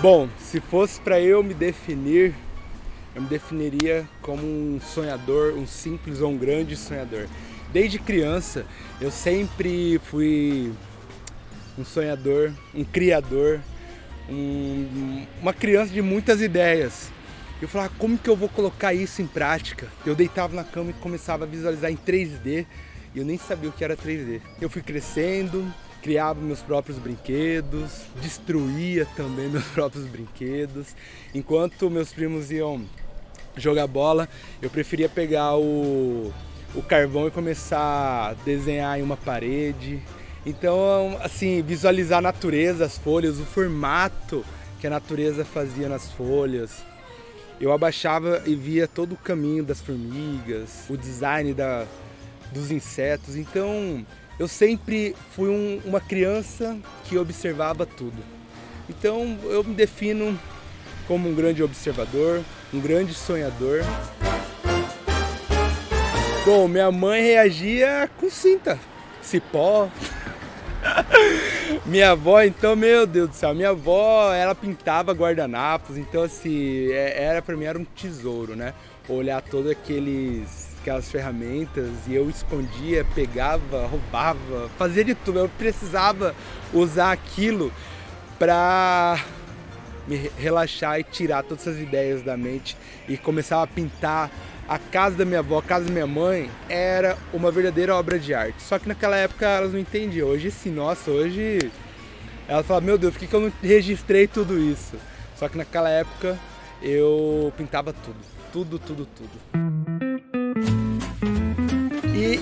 Bom, se fosse para eu me definir, eu me definiria como um sonhador, um simples ou um grande sonhador. Desde criança, eu sempre fui um sonhador, um criador, uma criança de muitas ideias. Eu falava, como que eu vou colocar isso em prática? Eu deitava na cama e começava a visualizar em 3D e eu nem sabia o que era 3D. Eu fui crescendo, criava meus próprios brinquedos, destruía também meus próprios brinquedos. Enquanto meus primos iam jogar bola, eu preferia pegar o carvão e começar a desenhar em uma parede. Então, assim, visualizar a natureza, as folhas, o formato que a natureza fazia nas folhas. Eu abaixava e via todo o caminho das formigas, o design dos insetos. Então, eu sempre fui uma criança que observava tudo. Então, eu me defino como um grande observador, um grande sonhador. Bom, minha mãe reagia com cinta, cipó. Minha avó, então, meu Deus do céu, minha avó, ela pintava guardanapos, então assim, pra mim era um tesouro, né? Olhar todas aquelas ferramentas e eu escondia, pegava, roubava, fazia de tudo. Eu precisava usar aquilo pra me relaxar e tirar todas essas ideias da mente e começar a pintar. A casa da minha avó, a casa da minha mãe, era uma verdadeira obra de arte. Só que naquela época elas não entendiam. Hoje sim, nossa, hoje elas falam, meu Deus, por que eu não registrei tudo isso? Só que naquela época eu pintava tudo. Tudo. E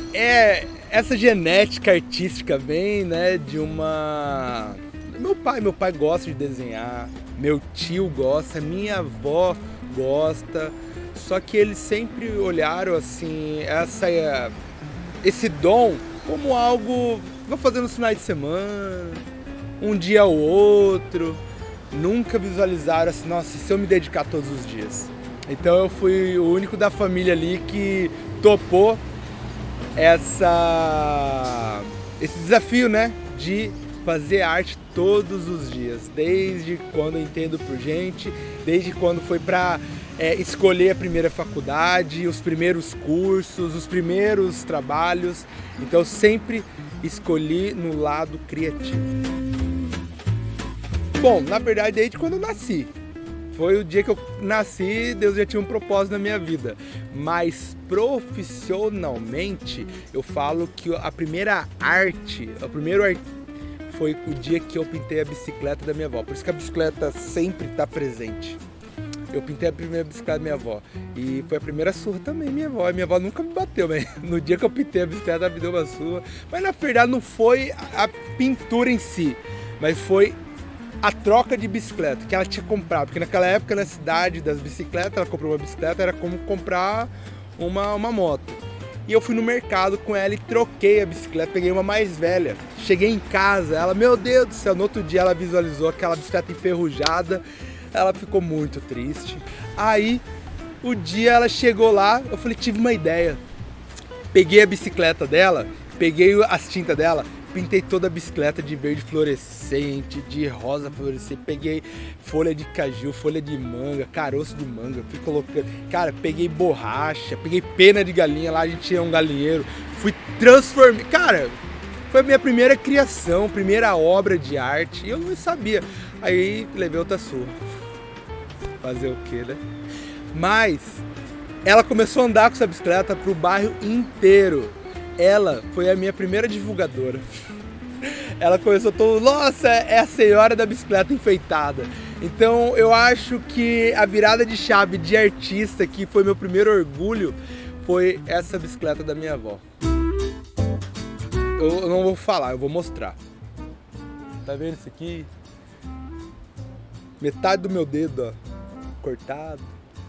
essa genética artística vem, né, de uma... Meu pai gosta de desenhar, meu tio gosta, minha avó gosta. Só que eles sempre olharam assim, esse dom como algo, vou fazer nos finais de semana, um dia ou outro. Nunca visualizaram assim, nossa, se eu me dedicar todos os dias. Então eu fui o único da família ali que topou esse desafio, né, de fazer arte todos os dias, desde quando eu entendo por gente, desde quando foi para escolher a primeira faculdade, os primeiros cursos, os primeiros trabalhos. Então eu sempre escolhi no lado criativo. Bom, na verdade desde quando eu nasci. Foi o dia que eu nasci, Deus já tinha um propósito na minha vida. Mas profissionalmente, eu falo que a primeira arte, foi o dia que eu pintei a bicicleta da minha avó. Por isso que a bicicleta sempre está presente. Eu pintei a primeira bicicleta da minha avó. E foi a primeira surra também, minha avó. Minha avó nunca me bateu, mas no dia que eu pintei a bicicleta, ela me deu uma surra. Mas na verdade não foi a pintura em si, mas foi a troca de bicicleta que ela tinha comprado. Porque naquela época, na cidade das bicicletas, ela comprou uma bicicleta, era como comprar uma moto. E eu fui no mercado com ela e troquei a bicicleta, peguei uma mais velha. Cheguei em casa, ela, meu Deus do céu, no outro dia ela visualizou aquela bicicleta enferrujada. Ela ficou muito triste. Aí, o dia ela chegou lá, eu falei, tive uma ideia. Peguei a bicicleta dela, peguei as tintas dela, pintei toda a bicicleta de verde fluorescente, de rosa fluorescente. Peguei folha de caju, folha de manga, caroço de manga, fui colocando. Cara, peguei borracha, peguei pena de galinha, lá a gente tinha um galinheiro. Fui transformar. Cara, foi a minha primeira criação, primeira obra de arte. E eu não sabia. Aí levei outra surra. Fazer o quê, né? Mas ela começou a andar com essa bicicleta pro bairro inteiro. Ela foi a minha primeira divulgadora. Ela começou todo, nossa, é a senhora da bicicleta enfeitada. Então eu acho que a virada de chave de artista, que foi meu primeiro orgulho, foi essa bicicleta da minha avó. Eu não vou falar, eu vou mostrar. Tá vendo isso aqui? Metade do meu dedo, ó, cortado,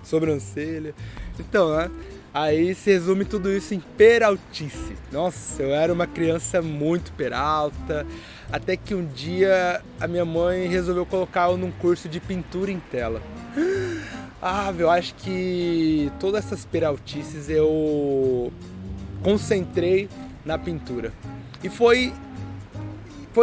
sobrancelha. Então, né? Aí se resume tudo isso em peraltice. Nossa, eu era uma criança muito peralta, até que um dia a minha mãe resolveu colocar eu num curso de pintura em tela. Eu acho que todas essas peraltices eu concentrei na pintura. E foi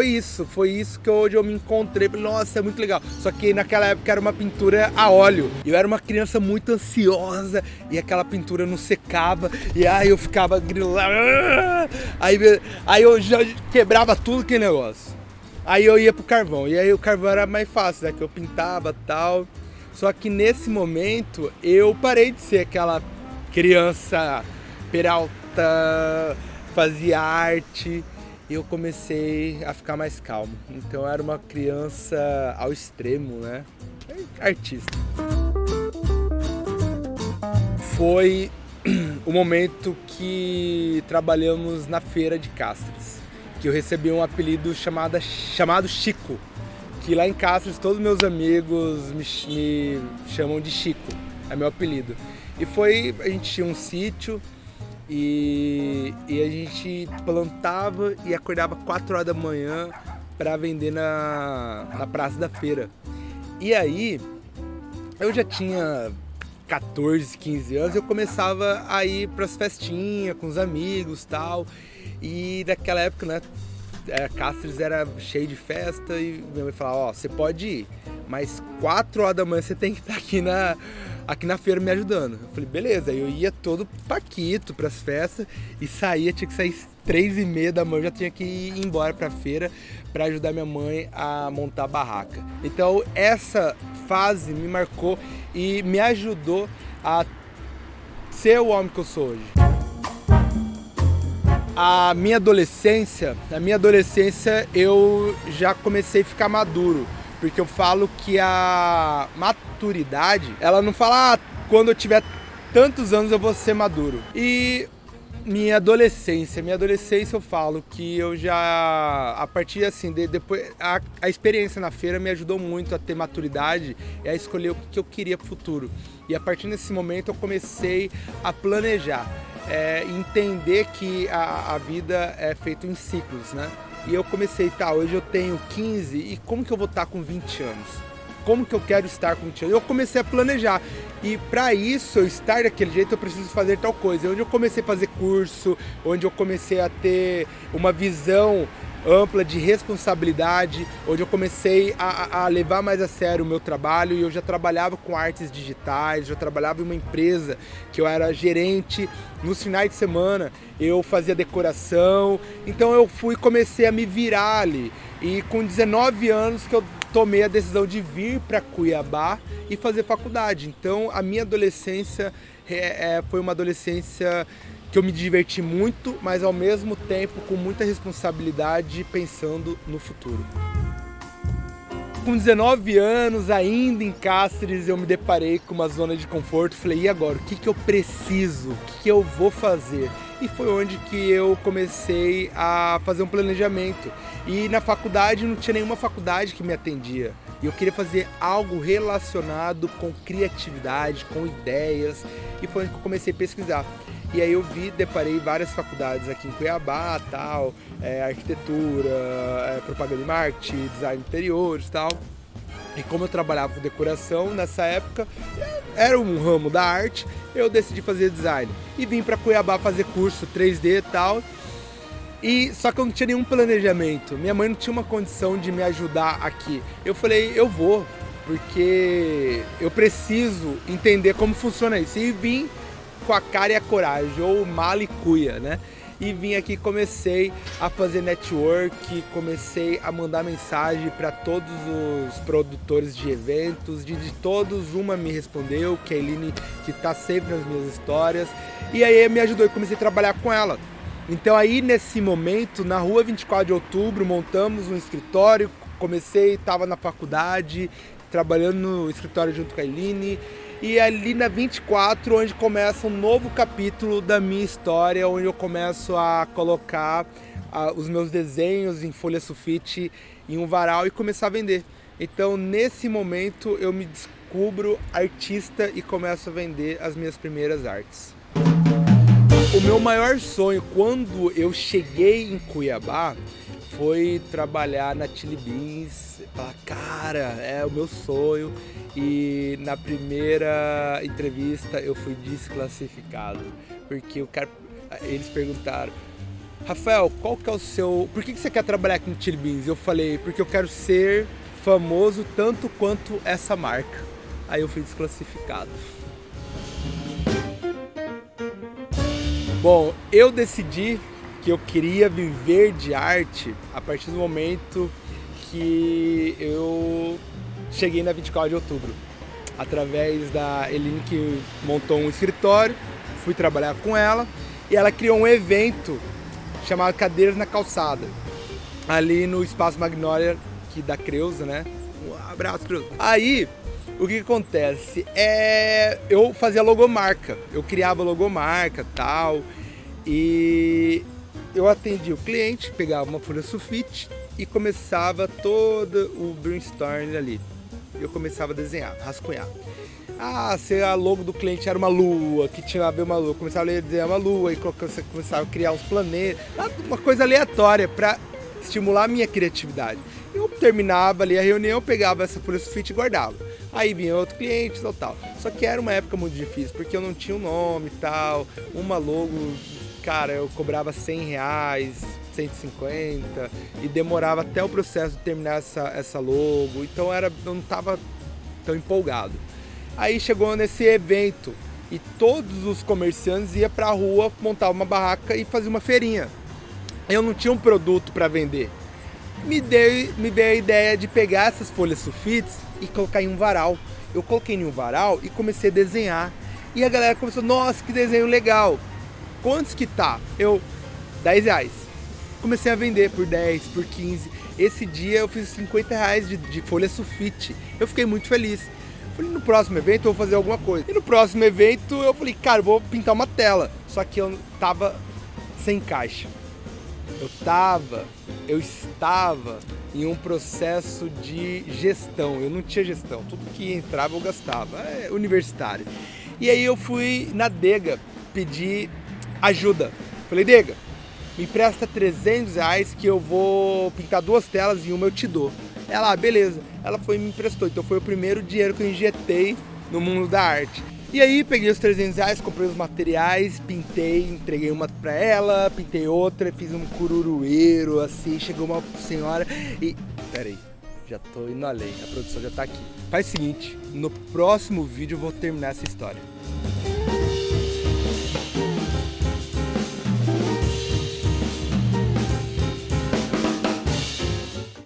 isso que hoje eu me encontrei. Nossa, é muito legal. Só que naquela época era uma pintura a óleo. Eu era uma criança muito ansiosa e aquela pintura não secava. E aí eu ficava grilando. Aí eu já quebrava tudo aquele negócio. Aí eu ia pro carvão. E aí o carvão era mais fácil, né? Que eu pintava e tal. Só que nesse momento eu parei de ser aquela criança peralta, fazia arte. E eu comecei a ficar mais calmo. Então eu era uma criança ao extremo, né? Artista. Foi o momento que trabalhamos na feira de Cáceres, que eu recebi um apelido chamado Chico, que lá em Cáceres todos meus amigos me chamam de Chico, é meu apelido. E a gente tinha um sítio, e a gente plantava e acordava 4 horas da manhã para vender na praça da feira. E aí, eu já tinha 14, 15 anos, eu começava a ir pras festinhas com os amigos e tal. E naquela época, né, Cáceres era cheio de festa e minha mãe falava, você pode ir, mas 4 horas da manhã você tem que estar aqui na feira me ajudando. Eu falei, beleza. Aí eu ia todo paquito pras festas e tinha que sair 3h30 da manhã, eu já tinha que ir embora pra feira para ajudar minha mãe a montar a barraca. Então essa fase me marcou e me ajudou a ser o homem que eu sou hoje. A minha adolescência eu já comecei a ficar maduro. Porque eu falo que a maturidade, ela não fala, quando eu tiver tantos anos eu vou ser maduro. E minha adolescência eu falo que eu já, a partir assim, depois, a experiência na feira me ajudou muito a ter maturidade e a escolher o que eu queria pro futuro. E a partir desse momento eu comecei a planejar, entender que a vida é feita em ciclos, né? E eu comecei, hoje eu tenho 15 e como que eu vou estar com 20 anos? Como que eu quero estar com 20 anos? Eu comecei a planejar e para isso, eu estar daquele jeito, eu preciso fazer tal coisa. Onde eu comecei a fazer curso, onde eu comecei a ter uma visão ampla de responsabilidade, onde eu comecei a levar mais a sério o meu trabalho e eu já trabalhava com artes digitais, já trabalhava em uma empresa que eu era gerente. Nos finais de semana eu fazia decoração, então eu comecei a me virar ali. E com 19 anos que eu tomei a decisão de vir para Cuiabá e fazer faculdade. Então a minha adolescência foi uma adolescência que eu me diverti muito, mas ao mesmo tempo com muita responsabilidade, pensando no futuro. Com 19 anos, ainda em Cáceres, eu me deparei com uma zona de conforto. Falei, e agora? O que eu preciso? O que eu vou fazer? E foi onde que eu comecei a fazer um planejamento. E na faculdade, não tinha nenhuma faculdade que me atendia. E eu queria fazer algo relacionado com criatividade, com ideias. E foi onde que eu comecei a pesquisar. E aí eu deparei várias faculdades aqui em Cuiabá, tal, arquitetura, propaganda e marketing, design de interiores, tal. E como eu trabalhava com decoração nessa época, era um ramo da arte, eu decidi fazer design. E vim para Cuiabá fazer curso 3D e tal. Só que eu não tinha nenhum planejamento. Minha mãe não tinha uma condição de me ajudar aqui. Eu falei, eu vou, porque eu preciso entender como funciona isso. E vim com a cara e a coragem, ou mala e cuia, né? E vim aqui, comecei a fazer network, comecei a mandar mensagem para todos os produtores de eventos, de todos uma me respondeu, que é a Eline, que tá sempre nas minhas histórias, e aí me ajudou e comecei a trabalhar com ela. Então aí nesse momento, na rua 24 de outubro, montamos um escritório, estava na faculdade, trabalhando no escritório junto com a Eline. E ali na 24, onde começa um novo capítulo da minha história, onde eu começo a colocar os meus desenhos em folha sulfite em um varal e começar a vender. Então nesse momento eu me descubro artista e começo a vender as minhas primeiras artes. O meu maior sonho quando eu cheguei em Cuiabá foi trabalhar na Chili Beans. Falar, cara, é o meu sonho. E na primeira entrevista eu fui desclassificado. Porque eles perguntaram, Rafael, qual que é o seu... Por que você quer trabalhar aqui no Chili Beans? Eu falei, porque eu quero ser famoso tanto quanto essa marca. Aí eu fui desclassificado. Bom, eu decidi que eu queria viver de arte a partir do momento que eu cheguei na 24 de outubro. Através da Eline, que montou um escritório, fui trabalhar com ela e ela criou um evento chamado Cadeiras na Calçada, ali no Espaço Magnólia, que da Creuza, né? Um abraço, Creuza. Aí, o que acontece? Eu fazia logomarca, eu criava logomarca e tal, e eu atendia o cliente, pegava uma folha sulfite e começava todo o brainstorm ali. Eu começava a desenhar, rascunhar. Se a logo do cliente era uma lua, que tinha a ver uma lua, começava a desenhar uma lua e começava a criar uns planetas, uma coisa aleatória para estimular a minha criatividade. Eu terminava ali a reunião, pegava essa folha sulfite e guardava. Aí vinha outro cliente e tal. Só que era uma época muito difícil, porque eu não tinha um nome e tal, uma logo, cara, eu cobrava R$100, 150 e demorava até o processo de terminar essa logo, então eu não estava tão empolgado. Aí chegou nesse evento e todos os comerciantes iam para a rua montar uma barraca e fazer uma feirinha. Eu não tinha um produto para vender. Me veio a ideia de pegar essas folhas sulfites e colocar em um varal. Eu coloquei em um varal e comecei a desenhar. E a galera começou, nossa, que desenho legal. Quantos que tá? R$10. Comecei a vender por 10, por 15. Esse dia eu fiz R$50 de folha sulfite. Eu fiquei muito feliz. Falei, no próximo evento eu vou fazer alguma coisa. E no próximo evento eu falei, cara, eu vou pintar uma tela. Só que eu tava sem caixa. Eu estava em um processo de gestão. Eu não tinha gestão. Tudo que entrava eu gastava. É universitário. E aí eu fui na Dega pedir ajuda. Falei, Dega, me empresta R$300 que eu vou pintar 2 telas e uma eu te dou. Ela, beleza. Ela foi e me emprestou. Então foi o primeiro dinheiro que eu injetei no mundo da arte. E aí peguei os R$300, comprei os materiais, pintei, entreguei uma pra ela, pintei outra, fiz um cururueiro, assim, chegou uma senhora e... Peraí, já tô indo além, a produção já tá aqui. Faz o seguinte, no próximo vídeo eu vou terminar essa história.